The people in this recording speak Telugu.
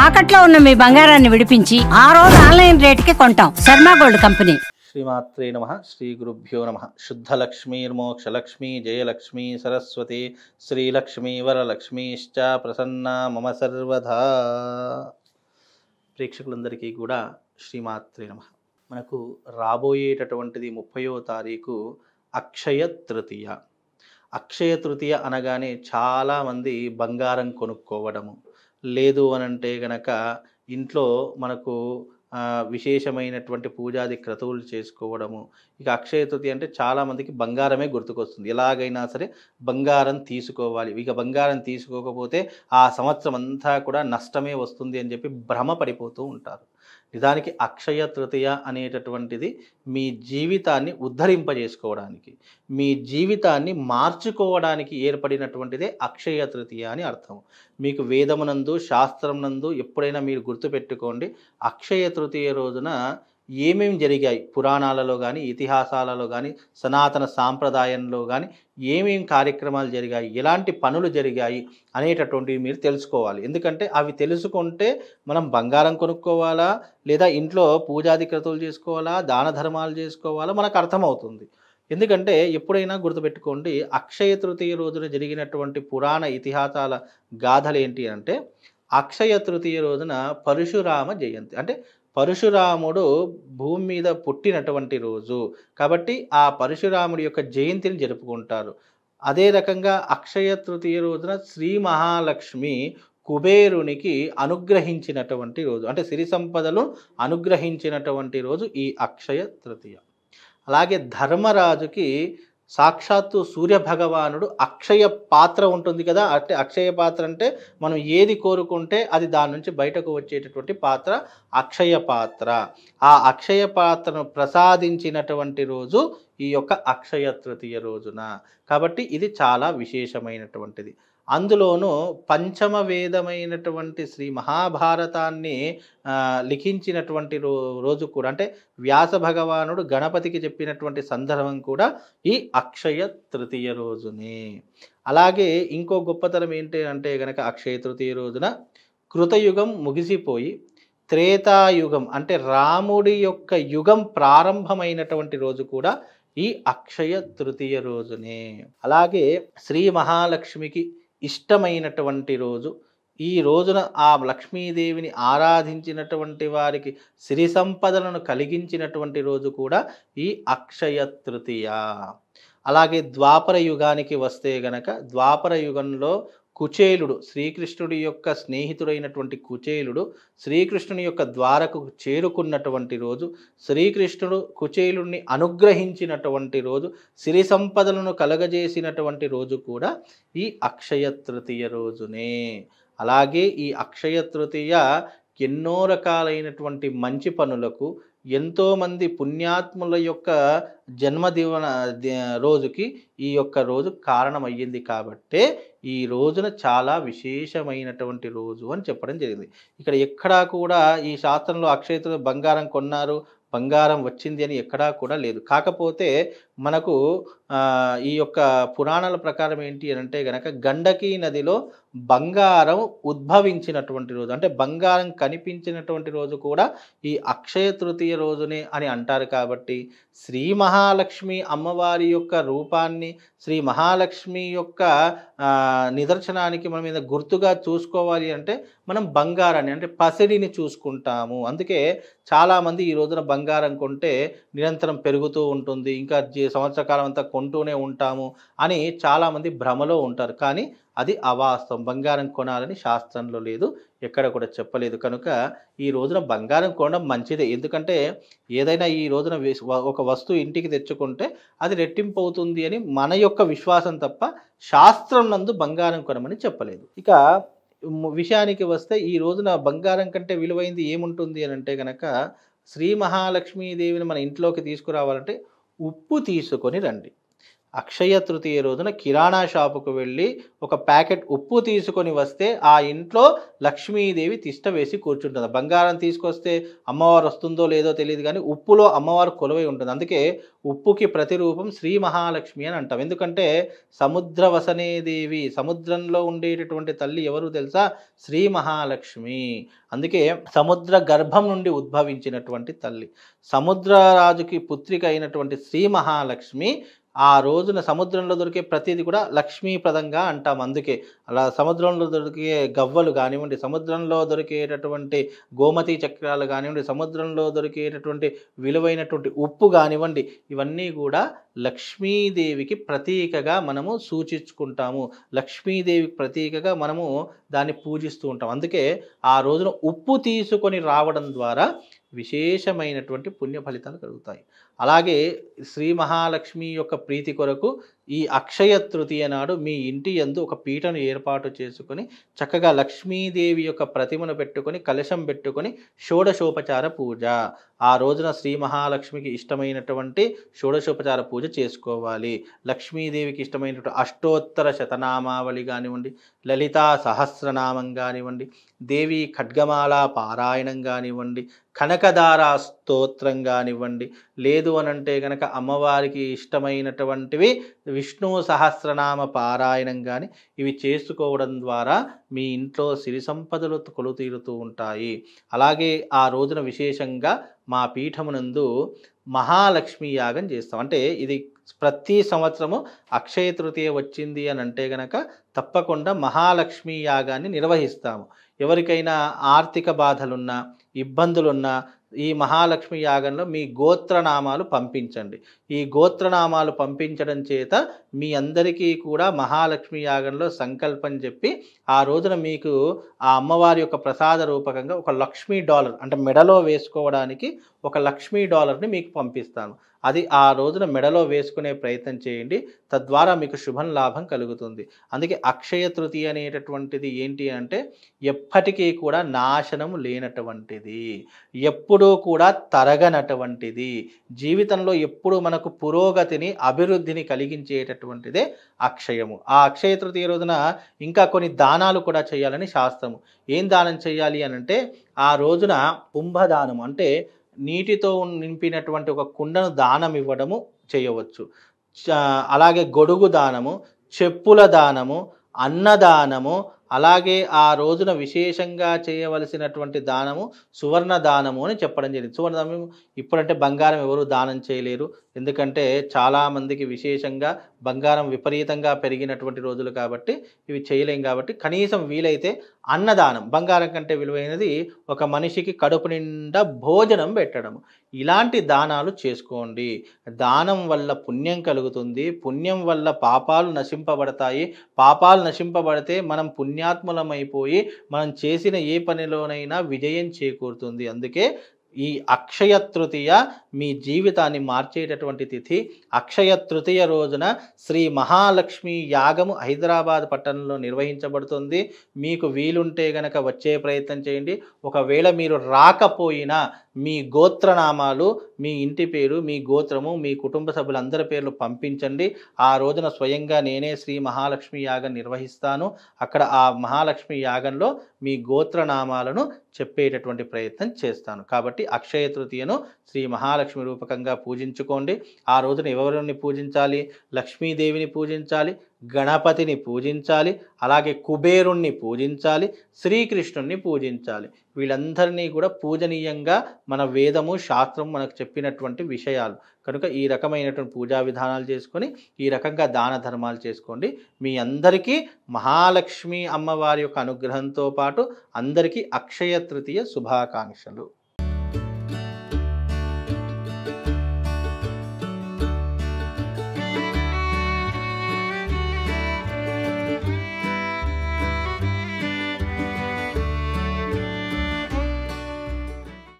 తాకట్లో ఉన్న మీ బంగారాన్ని విడిపించి ఆ రోజు ఆన్లైన్ రేటుకి కొంటాం. Sharma gold company. శ్రీమాత్రే నమః. శ్రీ గురుభ్యో నమః. శుద్ధలక్ష్మీర్మోక్షలక్ష్మీ జయలక్ష్మీ సరస్వతి శ్రీలక్ష్మీ వరలక్ష్మీశ్చ ప్రసన్నా మమ సర్వదా. ప్రేక్షకులందరికీ కూడా శ్రీమాత్రే నమః. మనకు రాబోయేటటువంటిది 30వ తారీఖు అక్షయ తృతీయ. అక్షయ తృతీయ అనగానే చాలామంది బంగారం కొనుక్కోవడము, లేదు అనంటే గనక ఇంట్లో మనకు విశేషమైనటువంటి పూజాది క్రతువులు చేసుకోవడము. ఇక అక్షయ తృతీయ అంటే చాలామందికి బంగారమే గుర్తుకొస్తుంది. ఎలాగైనా సరే బంగారం తీసుకోవాలి, ఇక బంగారం తీసుకోకపోతే ఆ సంవత్సరం అంతా కూడా నష్టమే వస్తుంది అని చెప్పి భ్రమ పడిపోతూ ఉంటారు. నిజానికి అక్షయ తృతీయ అనేటటువంటిది మీ జీవితాన్ని ఉద్ధరింపజేసుకోవడానికి, మీ జీవితాన్ని మార్చుకోవడానికి ఏర్పడినటువంటిదే అక్షయ తృతీయ అని అర్థం. మీకు వేదమునందు శాస్త్రమునందు ఎప్పుడైనా మీరు గుర్తుపెట్టుకోండి, అక్షయ తృతీయ రోజున ఏమేమి జరిగాయి, పురాణాలలో కానీ ఇతిహాసాలలో కానీ సనాతన సాంప్రదాయంలో కానీ ఏమేమి కార్యక్రమాలు జరిగాయి, ఎలాంటి పనులు జరిగాయి అనేటటువంటివి మీరు తెలుసుకోవాలి. ఎందుకంటే అవి తెలుసుకుంటే మనం బంగారం కొనుక్కోవాలా, లేదా ఇంట్లో పూజాది క్రతువులు చేసుకోవాలా, దాన ధర్మాలు చేసుకోవాలా మనకు అర్థమవుతుంది. ఎందుకంటే ఎప్పుడైనా గుర్తుపెట్టుకోండి, అక్షయ తృతీయ రోజున జరిగినటువంటి పురాణ ఇతిహాసాల గాథలు ఏంటి అంటే, అక్షయ తృతీయ రోజున పరశురామ జయంతి, అంటే పరశురాముడు భూమి మీద పుట్టినటువంటి రోజు కాబట్టి ఆ పరశురాముడి యొక్క జయంతిని జరుపుకుంటారు. అదే రకంగా అక్షయ తృతీయ రోజున శ్రీ మహాలక్ష్మి కుబేరునికి అనుగ్రహించినటువంటి రోజు, అంటే సిరి సంపదలు అనుగ్రహించినటువంటి రోజు ఈ అక్షయ తృతీయ. అలాగే ధర్మరాజుకి సాక్షాత్తు సూర్య భగవానుడు అక్షయ పాత్ర ఉంటుంది కదా, అంటే అక్షయ పాత్ర అంటే మనం ఏది కోరుకుంటే అది దాని నుంచి బయటకు వచ్చేటటువంటి పాత్ర అక్షయ పాత్ర. ఆ అక్షయ పాత్రను ప్రసాదించినటువంటి రోజు ఈ యొక్క అక్షయ తృతీయ రోజున. కాబట్టి ఇది చాలా విశేషమైనటువంటిది. అందులోనూ పంచమ వేదమైనటువంటి శ్రీ మహాభారతాన్ని లిఖించినటువంటి రోజు కూడా, అంటే వ్యాస భగవానుడు గణపతికి చెప్పినటువంటి సందర్భం కూడా ఈ అక్షయ తృతీయ రోజునే. అలాగే ఇంకో గొప్పతనం ఏంటి అంటే గనక అక్షయ తృతీయ రోజున కృతయుగం ముగిసిపోయి త్రేతాయుగం అంటే రాముడి యొక్క యుగం ప్రారంభమైనటువంటి రోజు కూడా ఈ అక్షయ తృతీయ రోజునే. అలాగే శ్రీ మహాలక్ష్మికి ఇష్టమైనటువంటి రోజు, ఈ రోజున ఆ లక్ష్మీదేవిని ఆరాధించినటువంటి వారికి సిరి సంపదలను కలిగించినటువంటి రోజు కూడా ఈ అక్షయ తృతీయ. అలాగే ద్వాపర యుగానికి వస్తే గనక ద్వాపర యుగంలో కుచేలుడు, శ్రీకృష్ణుడి యొక్క స్నేహితుడైనటువంటి కుచేలుడు శ్రీకృష్ణుని యొక్క ద్వారకు చేరుకున్నటువంటి రోజు, శ్రీకృష్ణుడు కుచేలుడిని అనుగ్రహించినటువంటి రోజు, సిరి సంపదలను కలగజేసినటువంటి రోజు కూడా ఈ అక్షయ తృతీయ రోజునే. అలాగే ఈ అక్షయ తృతీయ ఎన్నో రకాలైనటువంటి మంచి పనులకు, ఎంతోమంది పుణ్యాత్ముల యొక్క జన్మదివన రోజుకి ఈ యొక్క రోజు కారణమయ్యింది. కాబట్టే ఈ రోజున చాలా విశేషమైనటువంటి రోజు అని చెప్పడం జరిగింది. ఇక్కడ ఎక్కడా కూడా ఈ శాస్త్రంలో అక్షయ తృతీయ బంగారం కొన్నారు, బంగారం వచ్చింది అని ఎక్కడా కూడా లేదు. కాకపోతే మనకు ఈ యొక్క పురాణాల ప్రకారం ఏంటి అని అంటే గనక గండకీ నదిలో బంగారం ఉద్భవించినటువంటి రోజు, అంటే బంగారం కనిపించినటువంటి రోజు కూడా ఈ అక్షయ తృతీయ రోజునే అని అంటారు. కాబట్టి శ్రీ మహాలక్ష్మి అమ్మవారి యొక్క రూపాన్ని, శ్రీ మహాలక్ష్మి యొక్క నిదర్శనానికి మనం మీద గుర్తుగా చూసుకోవాలి అంటే మనం బంగారాన్ని అంటే పసిడిని చూసుకుంటాము. అందుకే చాలామంది ఈ రోజున బంగారం కొంటే నిరంతరం పెరుగుతూ ఉంటుంది, ఇంకా సంవత్సర కాలం అంతా కొంటూనే ఉంటాము అని చాలామంది భ్రమలో ఉంటారు. కానీ అది అవాస్తవం. బంగారం కొనాలని శాస్త్రంలో లేదు, ఎక్కడ కూడా చెప్పలేదు. కనుక ఈ రోజున బంగారం కొనడం మంచిదే. ఎందుకంటే ఏదైనా ఈ రోజున ఒక వస్తువు ఇంటికి తెచ్చుకుంటే అది రెట్టింపు అవుతుంది అని మన యొక్క విశ్వాసం తప్ప శాస్త్రం నందు బంగారం కొనమని చెప్పలేదు. ఇక విషయానికి వస్తే ఈ రోజున బంగారం కంటే విలువైంది ఏముంటుంది అని అంటే కనుక, శ్రీ మహాలక్ష్మీదేవిని మన ఇంట్లోకి తీసుకురావాలంటే ఉప్పు తీసుకొని రండి. అక్షయ తృతీయ రోజున కిరాణా షాపుకు వెళ్ళి ఒక ప్యాకెట్ ఉప్పు తీసుకొని వస్తే ఆ ఇంట్లో లక్ష్మీదేవి తిష్ట వేసి కూర్చుంటుంది. బంగారం తీసుకొస్తే అమ్మవారు వస్తుందో లేదో తెలియదు, కానీ ఉప్పులో అమ్మవారు కొలువై ఉంటుంది. అందుకే ఉప్పుకి ప్రతిరూపం శ్రీ మహాలక్ష్మి అని అంటాం. ఎందుకంటే సముద్ర వసనేదేవి, సముద్రంలో ఉండేటటువంటి తల్లి ఎవరు తెలుసా? శ్రీ మహాలక్ష్మి. అందుకే సముద్ర గర్భం నుండి ఉద్భవించినటువంటి తల్లి, సముద్రరాజుకి పుత్రిక అయినటువంటి శ్రీ మహాలక్ష్మి ఆ రోజున సముద్రంలో దొరికే ప్రతిదీ కూడా లక్ష్మీప్రదంగా అంటాం. అందుకే అలా సముద్రంలో దొరికే గవ్వలు కానివ్వండి, సముద్రంలో దొరికేటటువంటి గోమతి చక్రాలు కానివ్వండి, సముద్రంలో దొరికేటటువంటి విలువైనటువంటి ఉప్పు కానివ్వండి, ఇవన్నీ కూడా లక్ష్మీదేవికి ప్రతీకగా మనము సూచించుకుంటాము. లక్ష్మీదేవికి ప్రతీకగా మనము దాన్ని పూజిస్తూ ఉంటాం. అందుకే ఆ రోజున ఉప్పు తీసుకొని రావడం ద్వారా విశేషమైనటువంటి పుణ్య ఫలితాలు కలుగుతాయి. అలాగే శ్రీ మహాలక్ష్మి యొక్క ప్రీతి కొరకు ఈ అక్షయ తృతీయ నాడు మీ ఇంటి యందు ఒక పీటను ఏర్పాటు చేసుకొని చక్కగా లక్ష్మీదేవి యొక్క ప్రతిమను పెట్టుకొని కలశం పెట్టుకొని షోడశోపచార పూజ, ఆ రోజున శ్రీ మహాలక్ష్మికి ఇష్టమైనటువంటి షోడశోపచార పూజ చేసుకోవాలి. లక్ష్మీదేవికి ఇష్టమైనటువంటి అష్టోత్తర శతనామావళి కానివ్వండి, లలితా సహస్రనామం కానివ్వండి, దేవి ఖడ్గమాల పారాయణం కానివ్వండి, కనకదార స్తోత్రం కానివ్వండి, లేదు అనంటే కనుక అమ్మవారికి ఇష్టమైనటువంటివి విష్ణు సహస్రనామ పారాయణం కానీ ఇవి చేసుకోవడం ద్వారా మీ ఇంట్లో సిరి సంపదలు కొలుతీరుతూ ఉంటాయి. అలాగే ఆ రోజున విశేషంగా మా పీఠమునందు మహాలక్ష్మి యాగం చేస్తాం. అంటే ఇది ప్రతి సంవత్సరము అక్షయ తృతీయ వచ్చింది అని అంటే గనక తప్పకుండా మహాలక్ష్మి యాగాన్ని నిర్వహిస్తాము. ఎవరికైనా ఆర్థిక బాధలున్నా, ఇబ్బందులున్నా ఈ మహాలక్ష్మి యాగంలో మీ గోత్రనామాలు పంపించండి. ఈ గోత్రనామాలు పంపించడం చేత మీ అందరికీ కూడా మహాలక్ష్మి యాగంలో సంకల్పం చెప్పి ఆ రోజున మీకు ఆ అమ్మవారి యొక్క ప్రసాద రూపకంగా ఒక $1,00,000 అంటే మెడలో వేసుకోవడానికి ఒక $1,00,000ని మీకు పంపిస్తాను. అది ఆ రోజున మెడలో వేసుకునే ప్రయత్నం చేయండి. తద్వారా మీకు శుభం లాభం కలుగుతుంది. అందుకే అక్షయ తృతీయ అనేటటువంటిది ఏంటి అంటే ఎప్పటికీ కూడా నాశనం లేనటువంటిది, ఎప్పుడూ కూడా తరగనటువంటిది, జీవితంలో ఎప్పుడు మనకు పురోగతిని అభివృద్ధిని కలిగించేటటువంటిదే అక్షయము. ఆ అక్షయ తృతీయ రోజున ఇంకా కొన్ని దానాలు కూడా చేయాలని శాస్త్రము. ఏం దానం చేయాలి అని అంటే ఆ రోజున కుంభదానం అంటే నీటితో నింపినటువంటి ఒక కుండను దానం ఇవ్వడము చేయవచ్చు. అలాగే గొడుగు దానము, చెప్పుల దానము, అన్నదానము, అలాగే ఆ రోజున విశేషంగా చేయవలసినటువంటి దానము సువర్ణ దానము అని చెప్పడం జరిగింది. సువర్ణ దానము ఇప్పుడంటే బంగారం ఎవరు దానం చేయలేరు, ఎందుకంటే చాలామందికి విశేషంగా బంగారం విపరీతంగా పెరిగినటువంటి రోజులు కాబట్టి ఇవి చేయలేం. కాబట్టి కనీసం వీలైతే అన్నదానం, బంగారం కంటే విలువైనది ఒక మనిషికి కడుపు నిండా భోజనం పెట్టడం, ఇలాంటి దానాలు చేసుకోండి. దానం వల్ల పుణ్యం కలుగుతుంది, పుణ్యం వల్ల పాపాలు నశింపబడతాయి, పాపాలు నశింపబడితే మనం పుణ్యాత్ములమైపోయి మనం చేసిన ఏ పనిలోనైనా విజయం చేకూరుతుంది. అందుకే ఈ అక్షయ తృతీయ మీ జీవితాన్ని మార్చేటటువంటి తిథి. అక్షయ తృతీయ రోజున శ్రీ మహాలక్ష్మి యాగము హైదరాబాద్ పట్టణంలో నిర్వహించబడుతుంది. మీకు వీలుంటే గనక వచ్చే ప్రయత్నం చేయండి. ఒకవేళ మీరు రాకపోయినా మీ గోత్రనామాలు, మీ ఇంటి పేరు, మీ గోత్రము, మీ కుటుంబ సభ్యులందరి పేర్లు పంపించండి. ఆ రోజున స్వయంగా నేనే శ్రీ మహాలక్ష్మి యాగం నిర్వహిస్తాను. అక్కడ ఆ మహాలక్ష్మి యాగంలో మీ గోత్రనామాలను చెప్పేటటువంటి ప్రయత్నం చేస్తాను. కాబట్టి అక్షయ తృతీయను శ్రీ మహాలక్ష్మి రూపకంగా పూజించుకోండి. ఆ రోజున ఎవరిని పూజించాలి? లక్ష్మీదేవిని పూజించాలి, గణపతిని పూజించాలి, అలాగే కుబేరుణ్ణి పూజించాలి, శ్రీకృష్ణుణ్ణి పూజించాలి. వీళ్ళందరినీ కూడా పూజనీయంగా మన వేదము శాస్త్రం మనకు చెప్పినటువంటి విషయాలు కనుక ఈ రకమైనటువంటి పూజా విధానాలు చేసుకొని ఈ రకంగా దాన ధర్మాలు చేసుకోండి. మీ అందరికీ మహాలక్ష్మి అమ్మవారి యొక్క అనుగ్రహంతో పాటు అందరికీ అక్షయ తృతీయ శుభాకాంక్షలు.